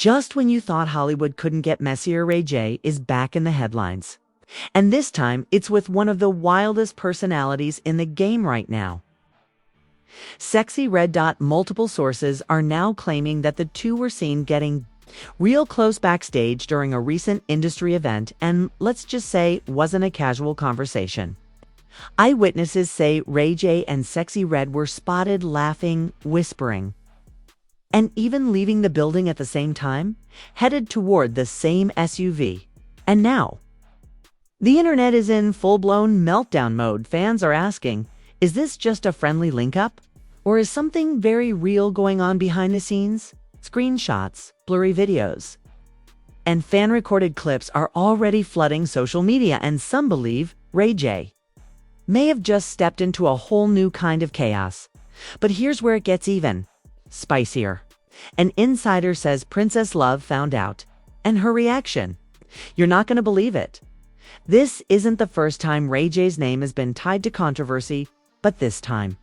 Just when you thought Hollywood couldn't get messier, Ray J is back in the headlines. And this time, it's with one of the wildest personalities in the game right now. Sexyy Red. Multiple sources are now claiming that the two were seen getting real close backstage during a recent industry event, and let's just say wasn't a casual conversation. Eyewitnesses say Ray J and Sexyy Red were spotted laughing, whispering, and even leaving the building at the same time, headed toward the same SUV. And now, the internet is in full-blown meltdown mode. Fans are asking, is this just a friendly link-up? Or is something very real going on behind the scenes? Screenshots, blurry videos, and fan-recorded clips are already flooding social media, and some believe Ray J may have just stepped into a whole new kind of chaos. But here's where it gets even spicier. An insider says Princess Love found out, and her reaction: "You're not going to believe it." This isn't the first time Ray J's name has been tied to controversy, but this time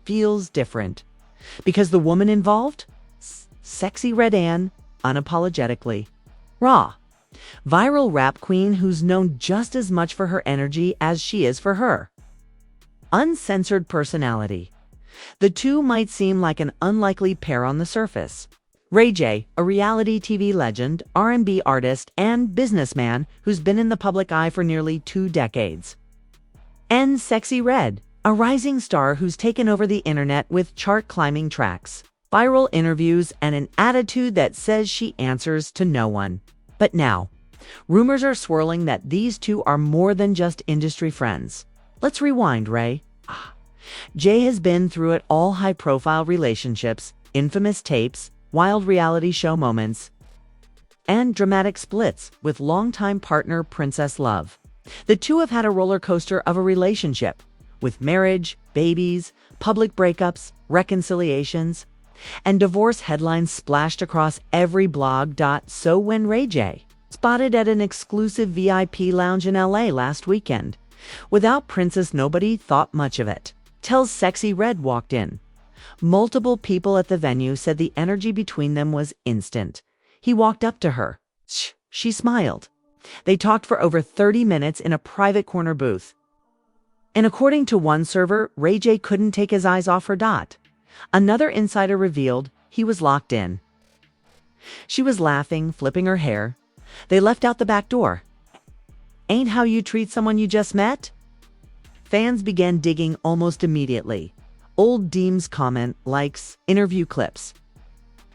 feels different. Because the woman involved? Sexyy Red Ann, unapologetically raw. Viral rap queen who's known just as much for her energy as she is for her uncensored personality. The two might seem like an unlikely pair on the surface. Ray J, a reality TV legend, R&B artist, and businessman who's been in the public eye for nearly 2 decades. And Sexyy Red, a rising star who's taken over the internet with chart-climbing tracks, viral interviews, and an attitude that says she answers to no one. But now, rumors are swirling that these two are more than just industry friends. Let's rewind, Ray. Jay has been through it all: high-profile relationships, infamous tapes, wild reality show moments, and dramatic splits with longtime partner Princess Love. The two have had a roller coaster of a relationship, with marriage, babies, public breakups, reconciliations, and divorce headlines splashed across every blog. So when Ray J spotted at an exclusive VIP lounge in LA last weekend, without Princess, nobody thought much of it. Till Sexyy Red walked in. Multiple people at the venue said the energy between them was instant. He walked up to her. She smiled. They talked for over 30 minutes in a private corner booth. And according to one server, Ray J couldn't take his eyes off her. Another insider revealed he was locked in. She was laughing, flipping her hair. They left out the back door. Ain't how you treat someone you just met? Fans began digging almost immediately. Old Deems comment, likes, interview clips.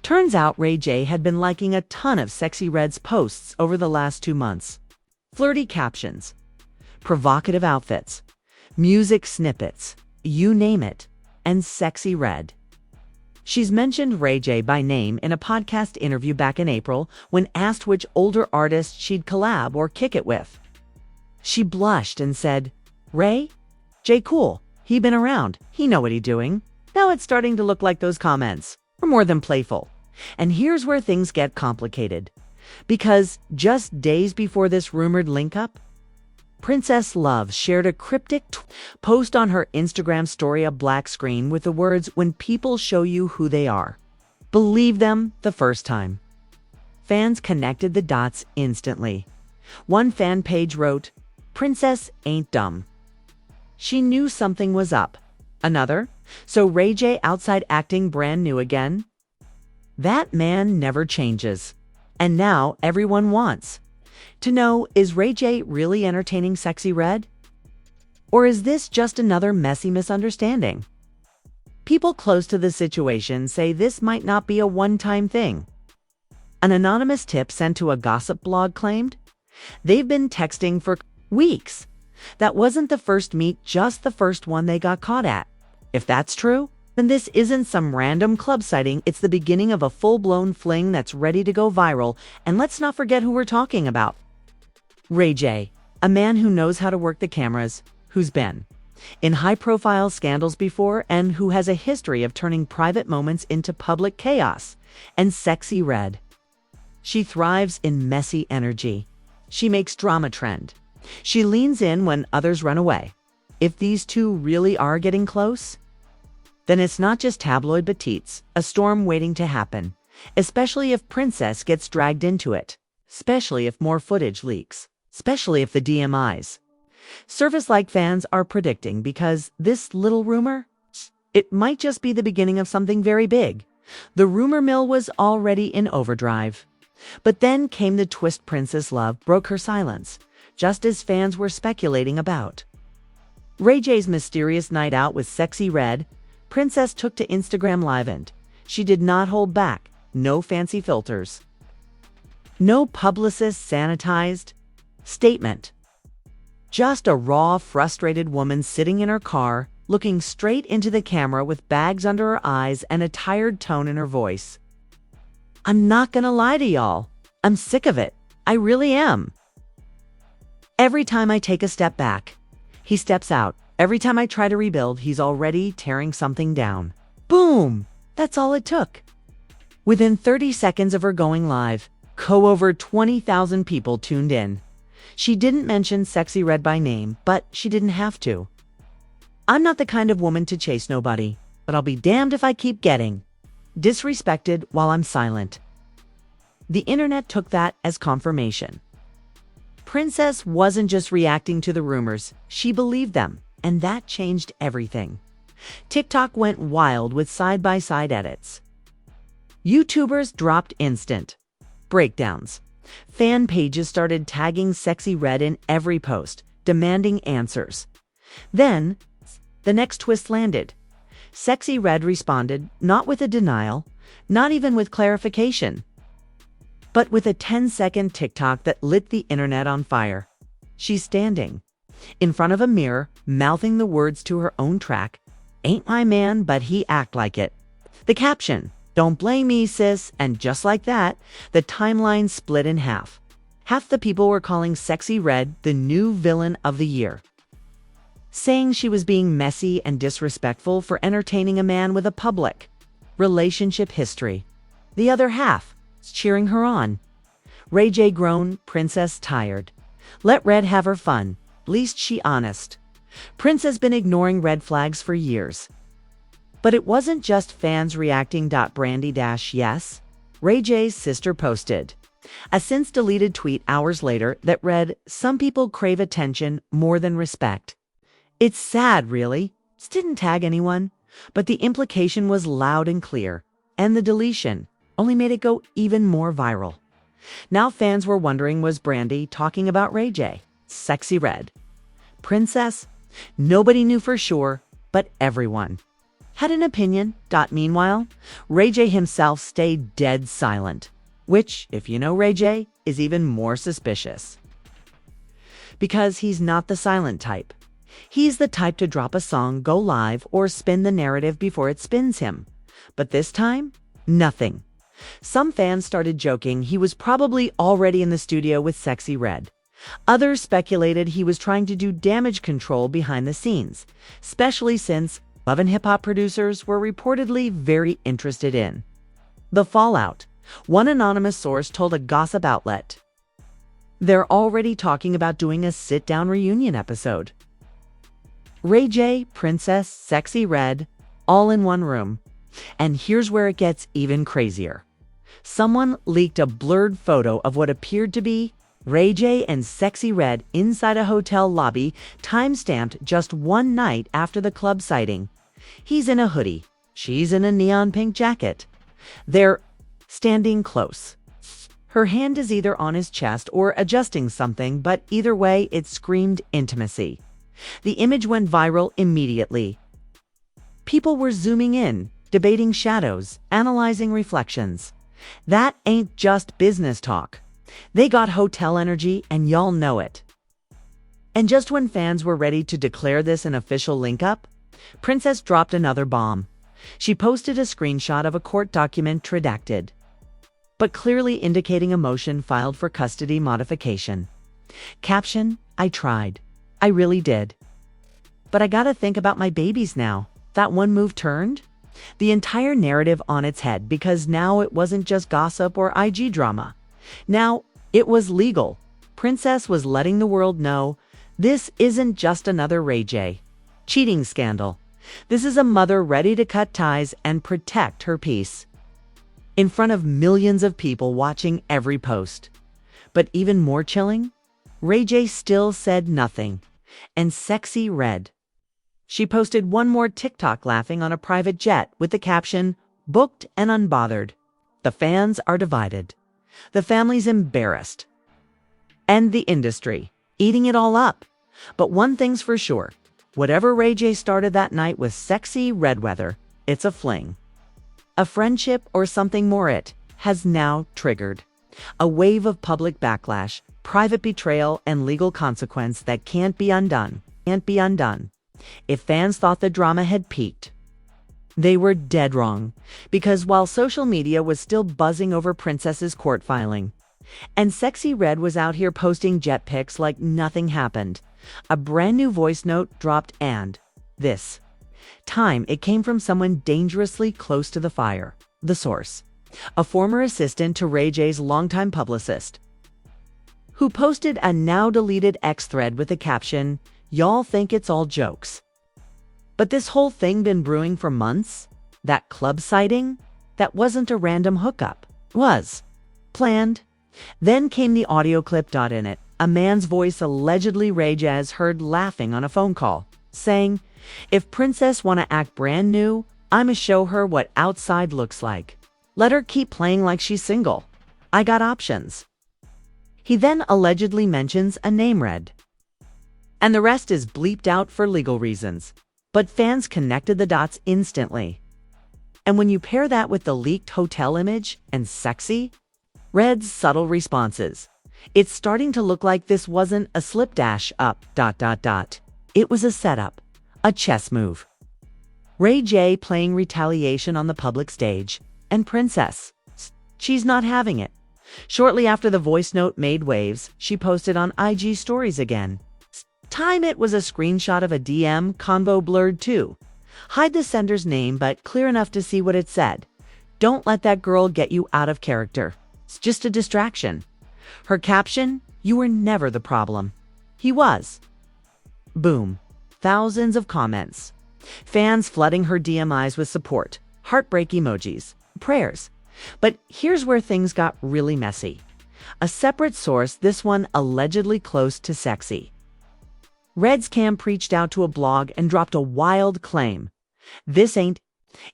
Turns out Ray J had been liking a ton of Sexyy Red's posts over the last 2 months. Flirty captions, provocative outfits, music snippets, you name it, and Sexyy Red. She's mentioned Ray J by name in a podcast interview back in April when asked which older artist she'd collab or kick it with. She blushed and said, "Ray? J cool. He been around. He know what he doing." Now it's starting to look like those comments were more than playful. And here's where things get complicated. Because just days before this rumored link-up, Princess Love shared a cryptic post on her Instagram story, a black screen with the words, "When people show you who they are, believe them the first time." Fans connected the dots instantly. One fan page wrote, "Princess ain't dumb. She knew something was up." Another, "So Ray J outside acting brand new again? That man never changes." And now everyone wants to know, is Ray J really entertaining Sexyy Red? Or is this just another messy misunderstanding? People close to the situation say this might not be a one-time thing. An anonymous tip sent to a gossip blog claimed they've been texting for weeks. That wasn't the first meet, just the first one they got caught at. If that's true, then this isn't some random club sighting. It's the beginning of a full-blown fling that's ready to go viral. And let's not forget who we're talking about. Ray J, a man who knows how to work the cameras, who's been in high-profile scandals before, and who has a history of turning private moments into public chaos. And Sexyy Red, she thrives in messy energy. She makes drama trend. She leans in when others run away. If these two really are getting close, then it's not just tabloid batites, a storm waiting to happen. especially if Princess gets dragged into it, especially if more footage leaks, especially if the DMIs. Service-like fans are predicting because this little rumor, it might just be the beginning of something very big. The rumor mill was already in overdrive. But then came the twist. Princess Love broke her silence, just as fans were speculating about. Ray J's mysterious night out with Sexyy Red, Princess took to Instagram Live and she did not hold back. No fancy filters. No publicist sanitized statement. Just a raw, frustrated woman sitting in her car, looking straight into the camera with bags under her eyes and a tired tone in her voice. I'm not gonna lie to y'all. I'm sick of it. I really am. Every time I take a step back, he steps out. Every time I try to rebuild, he's already tearing something down. Boom! That's all it took. Within 30 seconds of her going live, over 20,000 people tuned in. She didn't mention Sexyy Red by name, but she didn't have to. I'm not the kind of woman to chase nobody, but I'll be damned if I keep getting disrespected while I'm silent. The internet took that as confirmation. Princess wasn't just reacting to the rumors, she believed them, and that changed everything. TikTok went wild with side-by-side edits. YouTubers dropped instant breakdowns. Fan pages started tagging Sexyy Red in every post, demanding answers. Then, the next twist landed. Sexyy Red responded, not with a denial, not even with clarification, but with a 10-second TikTok that lit the internet on fire. She's standing in front of a mirror, mouthing the words to her own track, "Ain't my man, but he act like it." The caption, "Don't blame me, sis," and just like that, the timeline split in half. Half the people were calling Sexyy Red the new villain of the year, saying she was being messy and disrespectful for entertaining a man with a public relationship history. The other half was cheering her on. Ray J groaned, "Princess tired. Let Red have her fun. Least she honest." Princess been ignoring red flags for years. But it wasn't just fans reacting. Brandy-yes, Ray J's sister posted a since-deleted tweet hours later that read, "Some people crave attention more than respect. It's sad, really." This didn't tag anyone, but the implication was loud and clear, and the deletion only made it go even more viral. Now fans were wondering, was Brandy talking about Ray J, Sexyy Red, Princess? Nobody knew for sure, but everyone had an opinion. Meanwhile, Ray J himself stayed dead silent, which, if you know Ray J, is even more suspicious. Because he's not the silent type. He's the type to drop a song, go live, or spin the narrative before it spins him. But this time, nothing. Some fans started joking he was probably already in the studio with Sexyy Red. Others speculated he was trying to do damage control behind the scenes, especially since Love and Hip Hop producers were reportedly very interested in the fallout. One anonymous source told a gossip outlet they're already talking about doing a sit-down reunion episode. Ray J, Princess, Sexyy Red, all in one room. And here's where it gets even crazier. Someone leaked a blurred photo of what appeared to be Ray J and Sexyy Red inside a hotel lobby, time-stamped just one night after the club sighting. He's in a hoodie. She's in a neon pink jacket. They're standing close. Her hand is either on his chest or adjusting something, but either way, it screamed intimacy. The image went viral immediately. People were zooming in, debating shadows, analyzing reflections. That ain't just business talk. They got hotel energy, and y'all know it. And just when fans were ready to declare this an official link-up, Princess dropped another bomb. She posted a screenshot of a court document redacted, but clearly indicating a motion filed for custody modification. Caption, "I tried. I really did. But I gotta think about my babies now." That one move turned the entire narrative on its head, because now it wasn't just gossip or IG drama. Now it was legal. Princess was letting the world know this isn't just another Ray J cheating scandal. This is a mother ready to cut ties and protect her peace. in front of millions of people watching every post. But even more chilling, Ray J still said nothing, and Sexyy read. She posted one more TikTok laughing on a private jet with the caption, "Booked and unbothered." The fans are divided. The family's embarrassed. And the industry, eating it all up. But one thing's for sure, whatever Ray J started that night with Sexyy Redweather, it's a fling. A friendship or something more it has now triggered. A wave of public backlash, private betrayal, and legal consequence that can't be undone. If fans thought the drama had peaked, they were dead wrong, because while social media was still buzzing over Princess's court filing, and Sexyy Red was out here posting jet pics like nothing happened, a brand new voice note dropped, and this time it came from someone dangerously close to the fire. The source, a former assistant to Ray J's longtime publicist, who posted a now-deleted X thread with the caption, "Y'all think it's all jokes. But this whole thing been brewing for months? That club sighting? That wasn't a random hookup. Was planned." Then came the audio clip. In it, a man's voice allegedly Ray J heard laughing on a phone call, saying, "If Princess wanna act brand new, I'ma show her what outside looks like. Let her keep playing like she's single. I got options." He then allegedly mentions a name Red. And the rest is bleeped out for legal reasons. But fans connected the dots instantly. And when you pair that with the leaked hotel image and Sexyy Red's subtle responses, it's starting to look like this wasn't a slipdash up. It was a setup, a chess move. Ray J playing retaliation on the public stage, and Princess, she's not having it. Shortly after the voice note made waves, she posted on IG stories again. Time it was a screenshot of a DM convo blurred too. Hide the sender's name but clear enough to see what it said. "Don't let that girl get you out of character. It's just a distraction." Her caption, "You were never the problem." He was. Boom. Thousands of comments. Fans flooding her DMIs with support, heartbreak emojis, prayers. But here's where things got really messy. A separate source, this one allegedly close to Sexyy Red's camp, reached out to a blog and dropped a wild claim. This ain't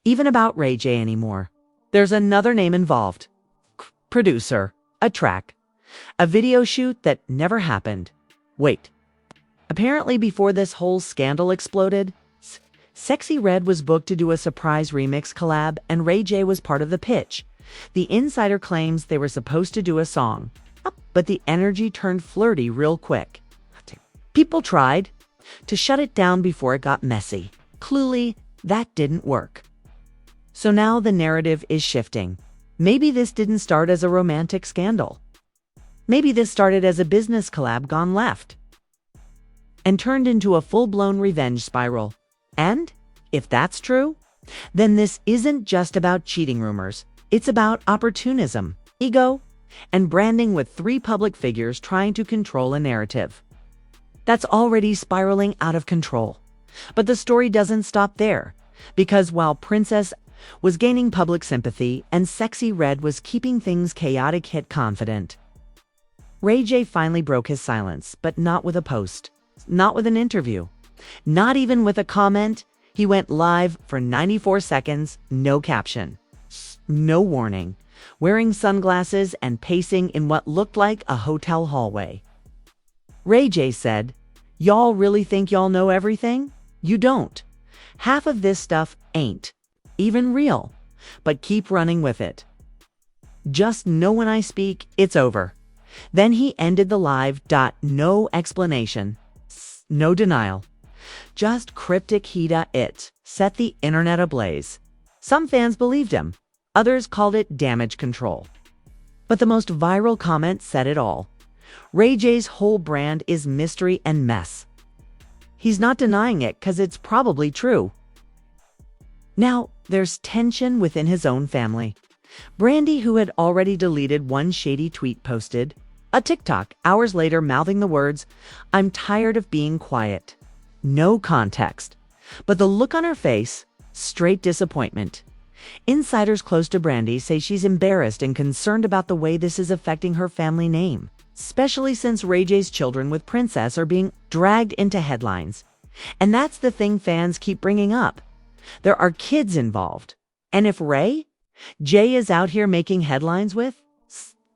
even about Ray J anymore. There's another name involved. Producer, a track, a video shoot that never happened. Wait. Apparently before this whole scandal exploded, Sexyy Red was booked to do a surprise remix collab, and Ray J was part of the pitch. The insider claims they were supposed to do a song, but the energy turned flirty real quick. People tried to shut it down before it got messy. Clearly, that didn't work. So now the narrative is shifting. Maybe this didn't start as a romantic scandal. Maybe this started as a business collab gone left and turned into a full-blown revenge spiral. And if that's true, then this isn't just about cheating rumors. It's about opportunism, ego, and branding, with three public figures trying to control a narrative that's already spiraling out of control. But the story doesn't stop there, because while Princess was gaining public sympathy and Sexyy Red was keeping things chaotic hit confident, Ray J finally broke his silence, but not with a post, not with an interview, not even with a comment. He went live for 94 seconds, no caption, no warning, wearing sunglasses and pacing in what looked like a hotel hallway. Ray J said, "Y'all really think y'all know everything? You don't. Half of this stuff ain't even real, but keep running with it. Just know when I speak, it's over." Then he ended the live. No explanation, no denial, just cryptic Hida. It set the internet ablaze. Some fans believed him, others called it damage control. But the most viral comment said it all. Ray J's whole brand is mystery and mess. He's not denying it because it's probably true. Now, there's tension within his own family. Brandy, who had already deleted one shady tweet, posted a TikTok hours later mouthing the words, "I'm tired of being quiet." No context, but the look on her face, straight disappointment. Insiders close to Brandy say she's embarrassed and concerned about the way this is affecting her family name, especially since Ray J's children with Princess are being dragged into headlines. And that's the thing fans keep bringing up. There are kids involved. And if Ray J is out here making headlines with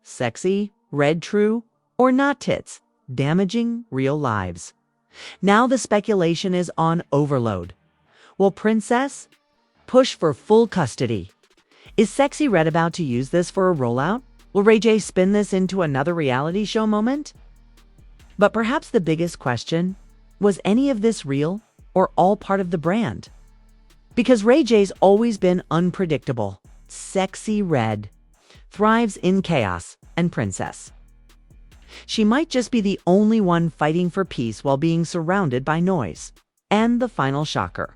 Sexyy, Red True, or not tits, damaging real lives. Now the speculation is on overload. Will Princess push for full custody? Is Sexyy Red about to use this for a rollout? Will Ray J spin this into another reality show moment? But perhaps the biggest question, was any of this real or all part of the brand? Because Ray J's always been unpredictable. Sexyy Red thrives in chaos and Princess. She might just be the only one fighting for peace while being surrounded by noise. And the final shocker.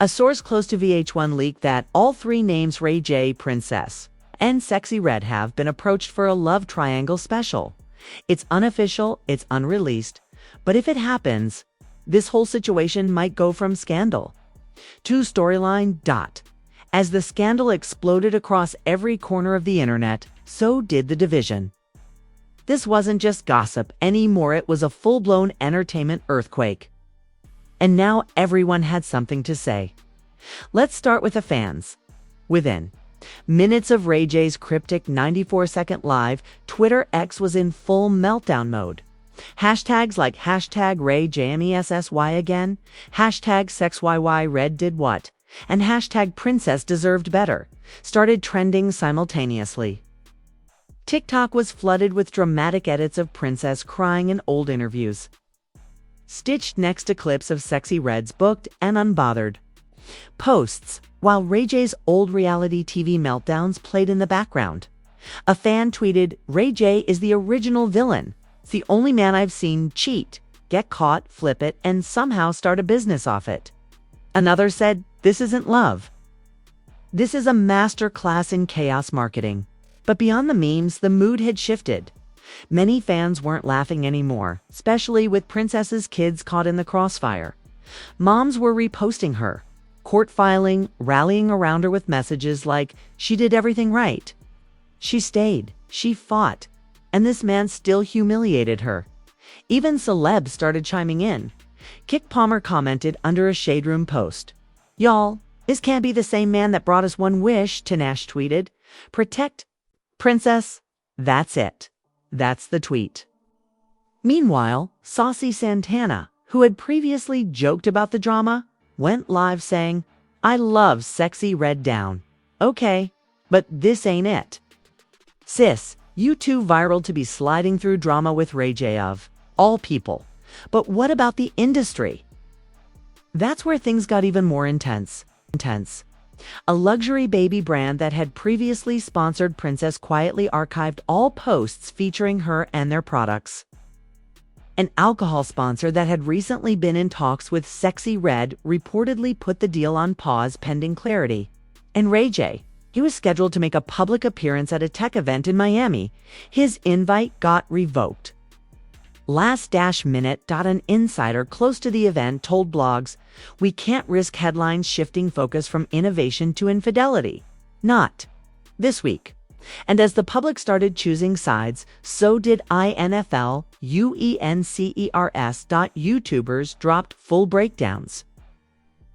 A source close to VH1 leaked that all three names Ray J, Princess, and Sexyy Red have been approached for a love triangle special. It's unofficial, it's unreleased, but if it happens, this whole situation might go from scandal to storyline. As the scandal exploded across every corner of the internet, so did the division. This wasn't just gossip anymore, it was a full-blown entertainment earthquake. And now everyone had something to say. Let's start with the fans. Within minutes of Ray J's cryptic 94-second live, Twitter X was in full meltdown mode. Hashtags like hashtag #RayJMESSY again, hashtag Sexyy Red did what, and hashtag Princess deserved better started trending simultaneously. TikTok was flooded with dramatic edits of Princess crying in old interviews, stitched next to clips of Sexyy Red's booked and unbothered posts, while Ray J's old reality TV meltdowns played in the background. A fan tweeted, "Ray J is the original villain. It's the only man I've seen cheat, get caught, flip it, and somehow start a business off it." Another said, "This isn't love. This is a master class in chaos marketing." But beyond the memes, the mood had shifted. Many fans weren't laughing anymore, especially with Princess's kids caught in the crossfire. Moms were reposting her, court filing, rallying around her with messages like, "She did everything right. She stayed. She fought. And this man still humiliated her." Even celebs started chiming in. Kick Palmer commented under a Shade Room post, "Y'all, this can't be the same man that brought us one wish," Tanash tweeted. "Protect Princess. That's it." That's the tweet. Meanwhile, Saucy Santana, who had previously joked about the drama, went live saying, "I love Sexyy Red down. Okay, but this ain't it. Sis, you too viral to be sliding through drama with Ray J of all people. But what about the industry?" That's where things got even more intense. A luxury baby brand that had previously sponsored Princess quietly archived all posts featuring her and their products. An alcohol sponsor that had recently been in talks with Sexyy Red reportedly put the deal on pause pending clarity. And Ray J, he was scheduled to make a public appearance at a tech event in Miami. His invite got revoked. Last-minute. An insider close to the event told blogs, "We can't risk headlines shifting focus from innovation to infidelity. Not this week." And as the public started choosing sides, so did INFL UENCERS. YouTubers dropped full breakdowns.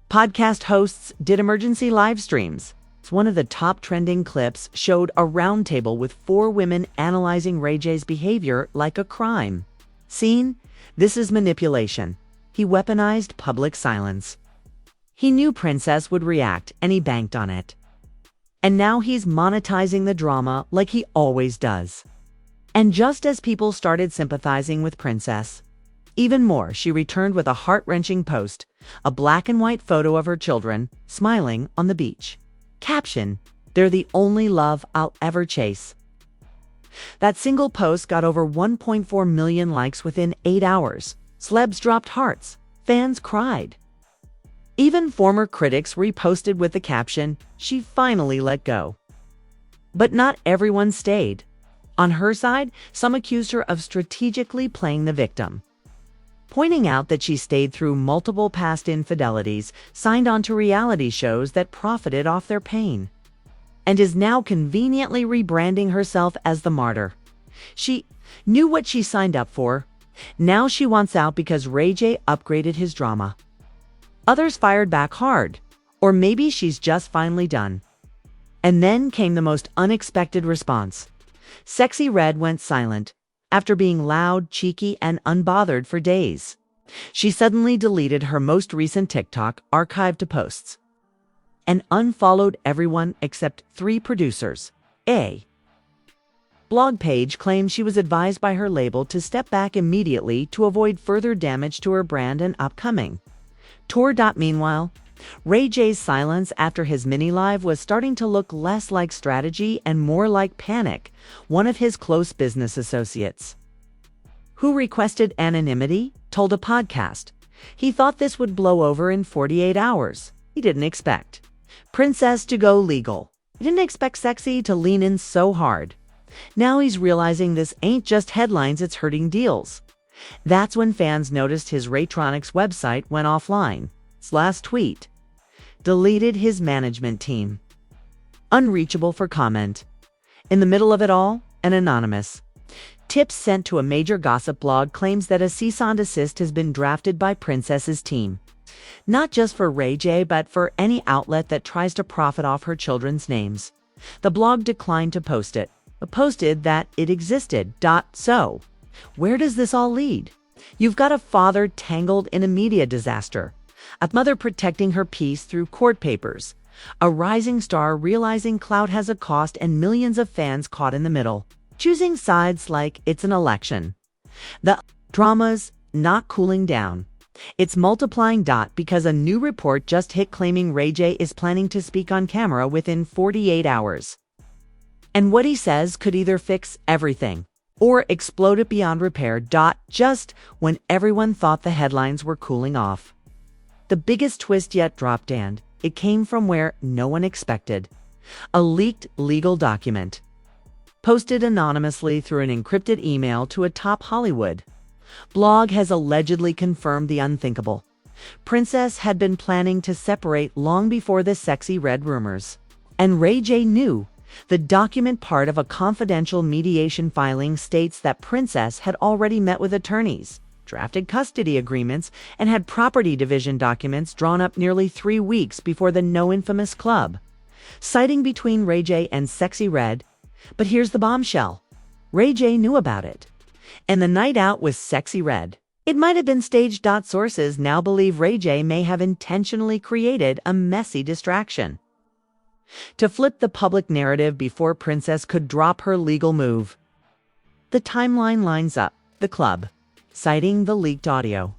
Podcast hosts did emergency live streams. One of the top trending clips showed a roundtable with 4 women analyzing Ray J's behavior like a crime. Seen? This is manipulation. He weaponized public silence. He knew Princess would react, and he banked on it. And now he's monetizing the drama like he always does. And just as people started sympathizing with Princess, even more, she returned with a heart-wrenching post, a black and white photo of her children, smiling on the beach. Caption, "They're the only love I'll ever chase." That single post got over 1.4 million likes within 8 hours. Celebs dropped hearts. Fans cried. Even former critics reposted with the caption, "She finally let go." But not everyone stayed. On her side, some accused her of strategically playing the victim, pointing out that she stayed through multiple past infidelities, signed on to reality shows that profited off their pain. and is now conveniently rebranding herself as the martyr. She knew what she signed up for. Now she wants out because Ray J upgraded his drama. Others fired back hard, or maybe she's just finally done. And then came the most unexpected response. Sexyy Red went silent after being loud, cheeky, and unbothered for days. She suddenly deleted her most recent TikTok archived to posts and unfollowed everyone except 3 producers. A blog page claimed she was advised by her label to step back immediately to avoid further damage to her brand and upcoming tour. Meanwhile, Ray J's silence after his mini-live was starting to look less like strategy and more like panic. One of his close business associates, who requested anonymity, told a podcast he thought this would blow over in 48 hours. He didn't expect Princess to go legal. He didn't expect Sexyy to lean in so hard. Now he's realizing this ain't just headlines, it's hurting deals. That's when fans noticed his Raytronics website went offline. His last tweet deleted his management team. Unreachable for comment. In the middle of it all, an anonymous tips sent to a major gossip blog claims that a cease and desist has been drafted by Princess's team. Not just for Ray J, but for any outlet that tries to profit off her children's names. The blog declined to post it, but posted that it existed. So, where does this all lead? You've got a father tangled in a media disaster, a mother protecting her peace through court papers, a rising star realizing clout has a cost, and millions of fans caught in the middle, choosing sides like it's an election. The drama's not cooling down. It's multiplying. Because a new report just hit claiming Ray J is planning to speak on camera within 48 hours. And what he says could either fix everything or explode it beyond repair. Just when everyone thought the headlines were cooling off, the biggest twist yet dropped, and it came from where no one expected. A leaked legal document, posted anonymously through an encrypted email to a top Hollywood blog, has allegedly confirmed the unthinkable. Princess had been planning to separate long before the Sexyy Red rumors, and Ray J knew. The document, part of a confidential mediation filing, states that Princess had already met with attorneys, drafted custody agreements, and had property division documents drawn up nearly 3 weeks before the no-infamous club sighting between Ray J and Sexyy Red. But here's the bombshell. Ray J knew about it, and the night out with Sexyy Red, it might have been staged. Sources now believe Ray J may have intentionally created a messy distraction to flip the public narrative before Princess could drop her legal move. The timeline lines up. The club citing the leaked audio.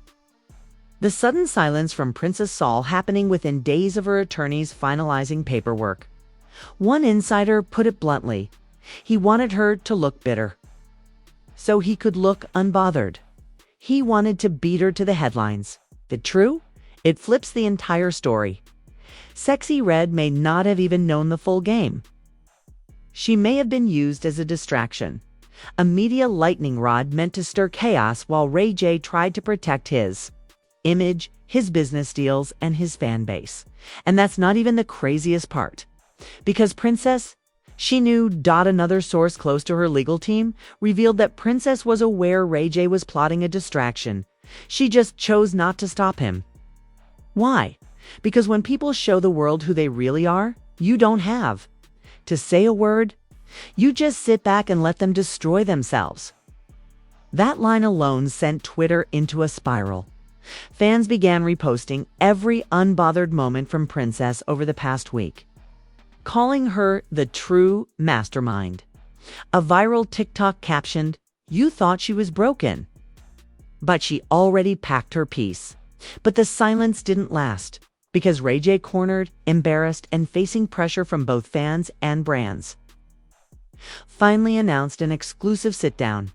The sudden silence from Princess Saul happening within days of her attorneys finalizing paperwork. One insider put it bluntly. He wanted her to look bitter, so he could look unbothered. He wanted to beat her to the headlines. The true? It flips the entire story. Sexyy Red may not have even known the full game. She may have been used as a distraction, a media lightning rod meant to stir chaos while Ray J tried to protect his image, his business deals, and his fan base. And that's not even the craziest part. Because Princess, she knew. Another source close to her legal team revealed that Princess was aware Ray J was plotting a distraction. She just chose not to stop him. Why? Because when people show the world who they really are, you don't have to say a word. You just sit back and let them destroy themselves. That line alone sent Twitter into a spiral. Fans began reposting every unbothered moment from Princess over the past week, calling her the true mastermind. A viral TikTok captioned, "You thought she was broken, but she already packed her piece." But the silence didn't last, because Ray J, cornered, embarrassed, and facing pressure from both fans and brands, finally announced an exclusive sit-down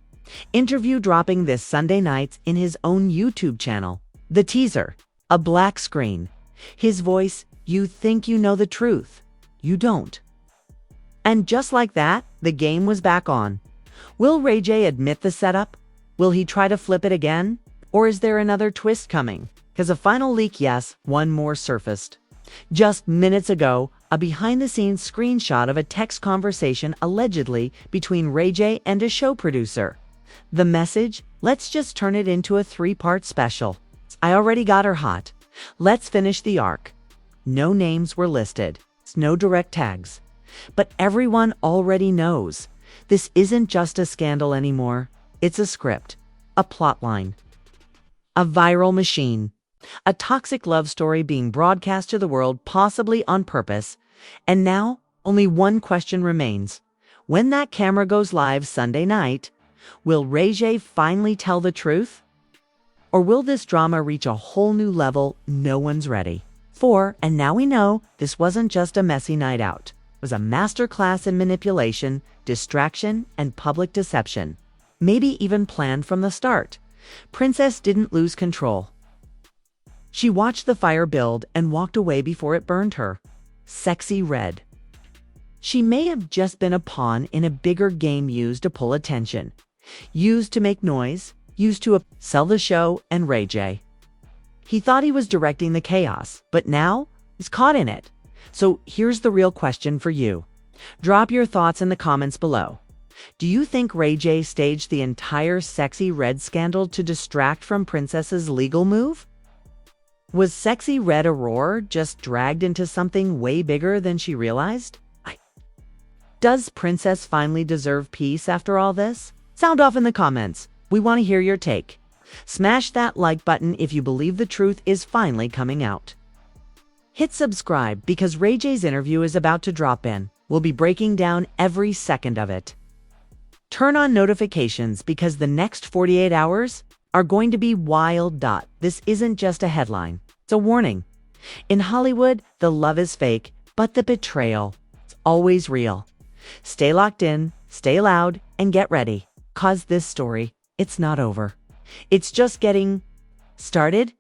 interview dropping this Sunday night in his own YouTube channel. The teaser, a black screen. His voice, "You think you know the truth. You don't." And just like that, the game was back on. Will Ray J admit the setup? Will he try to flip it again? Or is there another twist coming? Because a final leak, yes, one more surfaced. Just minutes ago, a behind-the-scenes screenshot of a text conversation allegedly between Ray J and a show producer. The message: let's just turn it into a 3-part special. I already got her hot. Let's finish the arc. No names were listed. No direct tags. But everyone already knows. This isn't just a scandal anymore. It's a script. A plotline. A viral machine. A toxic love story being broadcast to the world, possibly on purpose. And now, only one question remains. When that camera goes live Sunday night, will Ray J finally tell the truth? Or will this drama reach a whole new level no one's ready for? And now we know this wasn't just a messy night out. It was a masterclass in manipulation, distraction, and public deception. Maybe even planned from the start. Princess didn't lose control. She watched the fire build and walked away before it burned her. Sexy red. She may have just been a pawn in a bigger game used to pull attention. Used to make noise. Used to sell the show and Ray J. He thought he was directing the chaos, but now he's caught in it. So here's the real question for you. Drop your thoughts in the comments below. Do you think Ray J staged the entire Sexyy Red scandal to distract from Princess's legal move? Was Sexyy Red Aurora just dragged into something way bigger than she realized? Does Princess finally deserve peace after all this? Sound off in the comments. We want to hear your take. Smash that like button if you believe the truth is finally coming out. Hit subscribe because Ray J's interview is about to drop in. We'll be breaking down every second of it. Turn on notifications because the next 48 hours are going to be wild. This isn't just a headline. It's a warning. In Hollywood, the love is fake, but the betrayal is always real. Stay locked in, stay loud, and get ready. 'Cause this story, it's not over. It's just getting started.